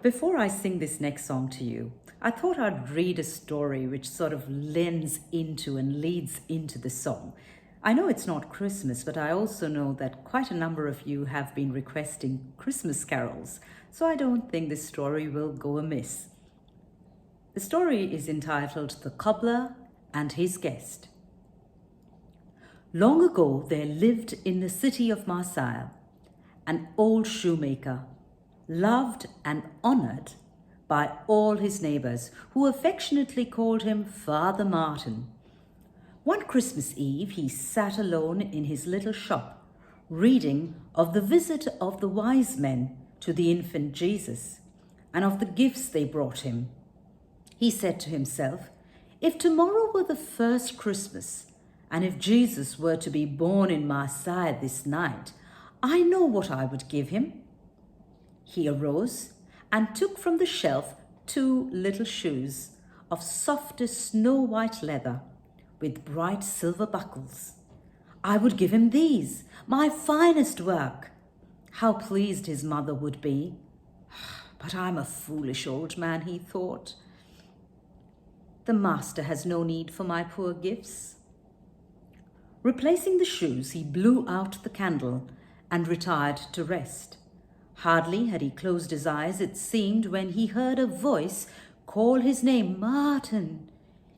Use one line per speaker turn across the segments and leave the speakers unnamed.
Before I sing this next song to you, I thought I'd read a story which sort of lends into and leads into the song. I know it's not Christmas, but I also know that quite a number of you have been requesting Christmas carols, so I don't think this story will go amiss. The story is entitled The Cobbler and His Guest. Long ago there lived in the city of Marseille an old shoemaker, loved and honoured by all his neighbours, who affectionately called him Father Martin. One Christmas Eve he sat alone in his little shop, reading of the visit of the wise men to the infant Jesus, and of the gifts they brought him. He said to himself, "If tomorrow were the first Christmas, and if Jesus were to be born in Marseille this night, I know what I would give him." He arose and took from the shelf 2 little shoes of softest snow-white leather with bright silver buckles. I would give him these, my finest work. How pleased his mother would be. But I'm a foolish old man, he thought. The master has no need for my poor gifts. Replacing the shoes, he blew out the candle and retired to rest. Hardly had he closed his eyes, it seemed, when he heard a voice call his name, Martin.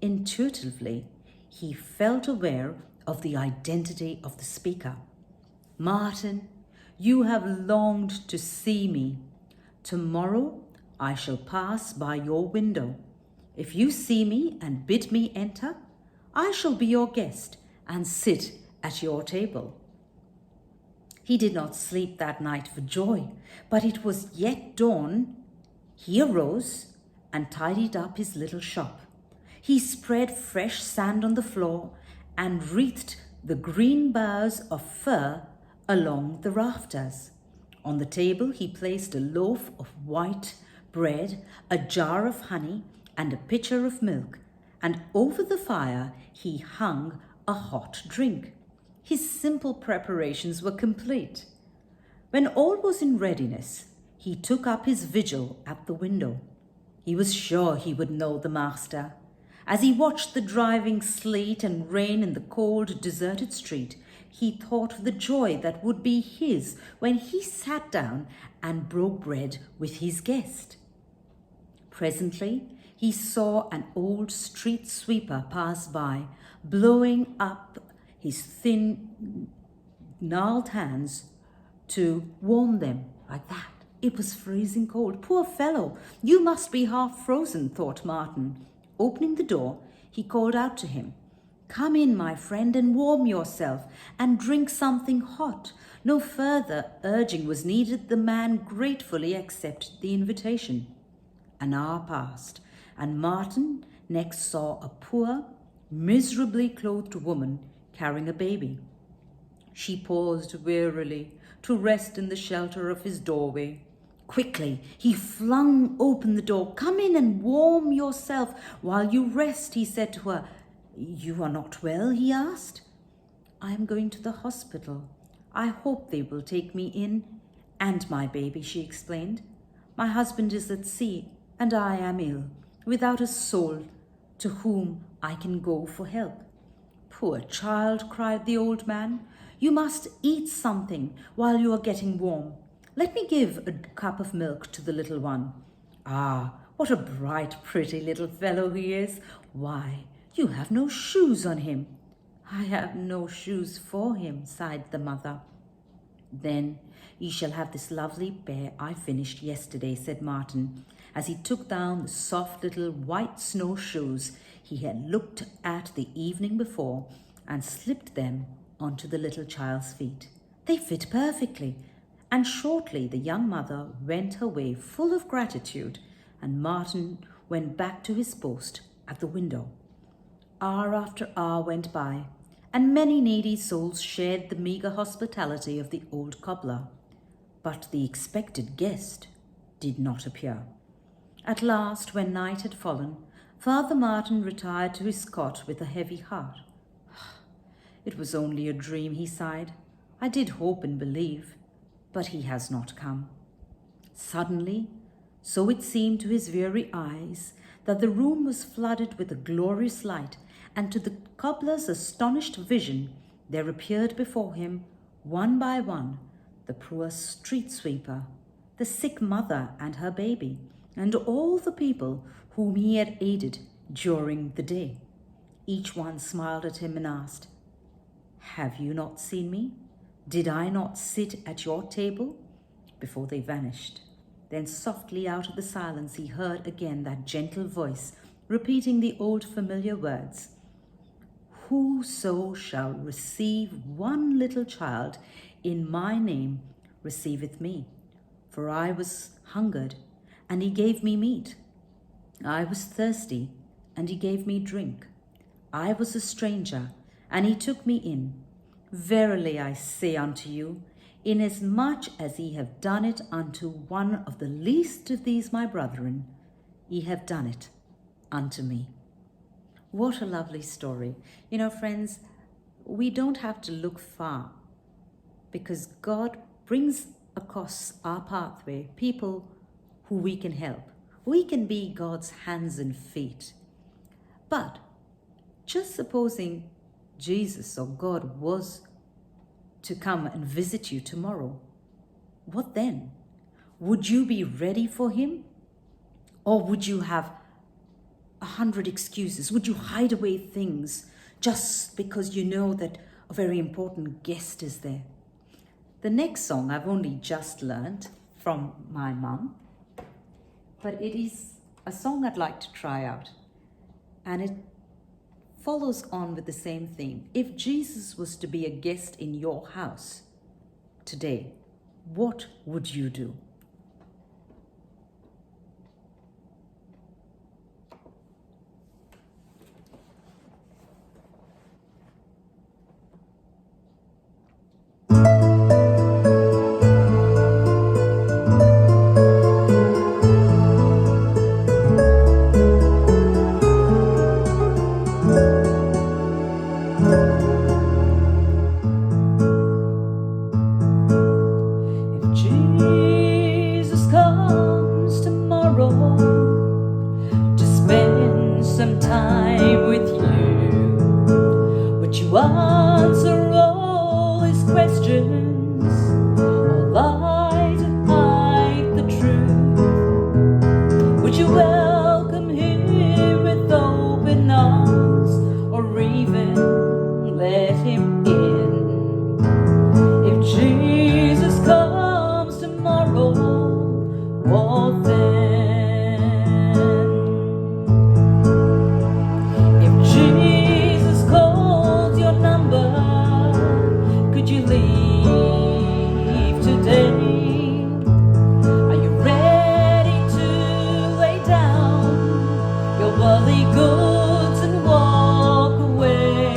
Intuitively, he felt aware of the identity of the speaker. Martin, you have longed to see me. Tomorrow I shall pass by your window. If you see me and bid me enter, I shall be your guest and sit at your table. He did not sleep that night for joy, but it was yet dawn. He arose and tidied up his little shop. He spread fresh sand on the floor and wreathed the green boughs of fir along the rafters. On the table he placed a loaf of white bread, a jar of honey, and a pitcher of milk, and over the fire he hung a hot drink. His simple preparations were complete. When all was in readiness, he took up his vigil at the window. He was sure he would know the master. As he watched the driving sleet and rain in the cold, deserted street, he thought of the joy that would be his when he sat down and broke bread with his guest. Presently, he saw an old street sweeper pass by, blowing up his thin, gnarled hands to warm them like that. It was freezing cold. Poor fellow, you must be half frozen, thought Martin. Opening the door, he called out to him, "Come in, my friend, and warm yourself, and drink something hot." No further urging was needed. The man gratefully accepted the invitation. An hour passed, and Martin next saw a poor, miserably clothed woman carrying a baby. She paused wearily to rest in the shelter of his doorway. Quickly, he flung open the door. "Come in and warm yourself while you rest," he said to her. "You are not well?" he asked. "I am going to the hospital. I hope they will take me in and my baby," she explained. "My husband is at sea and I am ill, without a soul to whom I can go for help." "Poor child," cried the old man. "You must eat something while you are getting warm. Let me give a cup of milk to the little one. Ah, what a bright, pretty little fellow he is. Why, you have no shoes on him." "I have no shoes for him," sighed the mother. "Then you shall have this lovely pair I finished yesterday," said Martin, as he took down the soft little white snowshoes he had looked at the evening before and slipped them onto the little child's feet. They fit perfectly, and shortly the young mother went her way full of gratitude, and Martin went back to his post at the window. Hour after hour went by, and many needy souls shared the meagre hospitality of the old cobbler. But the expected guest did not appear. At last, when night had fallen, Father Martin retired to his cot with a heavy heart. "It was only a dream," he sighed. "I did hope and believe, but he has not come." Suddenly, So it seemed to his weary eyes that the room was flooded with a glorious light, and to the cobbler's astonished vision there appeared before him, one by one, the poor street sweeper, the sick mother and her baby, and all the people whom he had aided during the day. Each one smiled at him and asked, "Have you not seen me? Did I not sit at your table?" Before they vanished. Then softly out of the silence he heard again that gentle voice repeating the old familiar words, "Whoso shall receive one little child in my name receiveth me. For I was hungered, and he gave me meat. I was thirsty, and he gave me drink. I was a stranger, and he took me in. Verily I say unto you, inasmuch as ye have done it unto one of the least of these my brethren, ye have done it unto me." What a lovely story. You know, friends, we don't have to look far, because God brings across our pathway people who we can help. We can be God's hands and feet. But just supposing Jesus or God was to come and visit you tomorrow, what then? Would you be ready for him? Or would you have 100 excuses? Would you hide away things just because you know that a very important guest is there? The next song I've only just learned from my mum, but it is a song I'd like to try out. And it follows on with the same theme. If Jesus was to be a guest in your house today, what would you do? Answer all his questions, or lie to hide the truth? Would you welcome him with open arms, or even let him in? If Jesus comes tomorrow, what then? If Jesus called your number, could you leave today? Are you ready to lay down your worldly goods and walk away?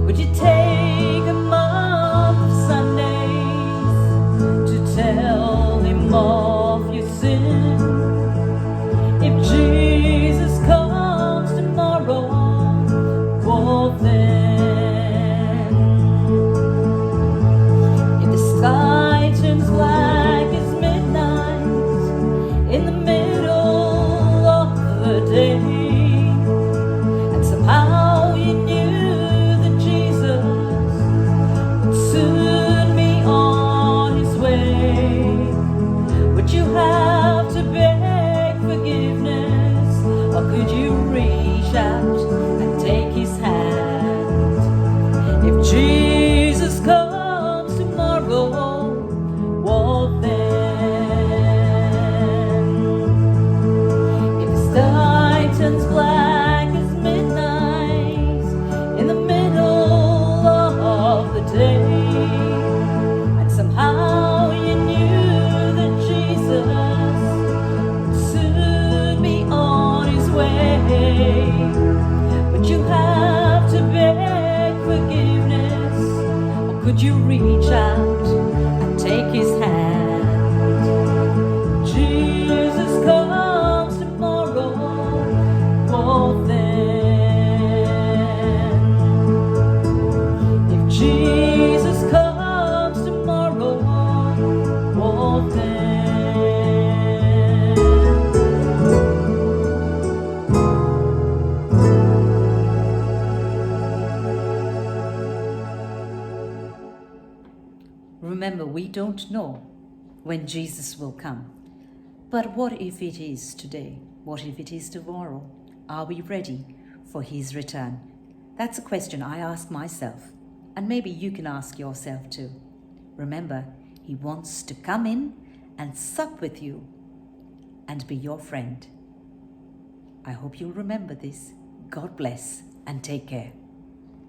Would you take a month of Sundays to tell him of your sin? If Jesus comes tomorrow, what then? If the sky turns black as midnight in the middle of the day, and somehow you knew that Jesus would soon be on his way, would you have to beg forgiveness, or could you reach out and take his hand? If Jesus comes tomorrow, what then? If the sky turns black as midnight in the middle of the day, and somehow you knew that Jesus Remember, we don't know when Jesus will come. But what if it is today? What if it is tomorrow? Are we ready for his return? That's a question I ask myself, and maybe you can ask yourself too. Remember, he wants to come in and sup with you and be your friend. I hope you'll remember this. God bless and take care.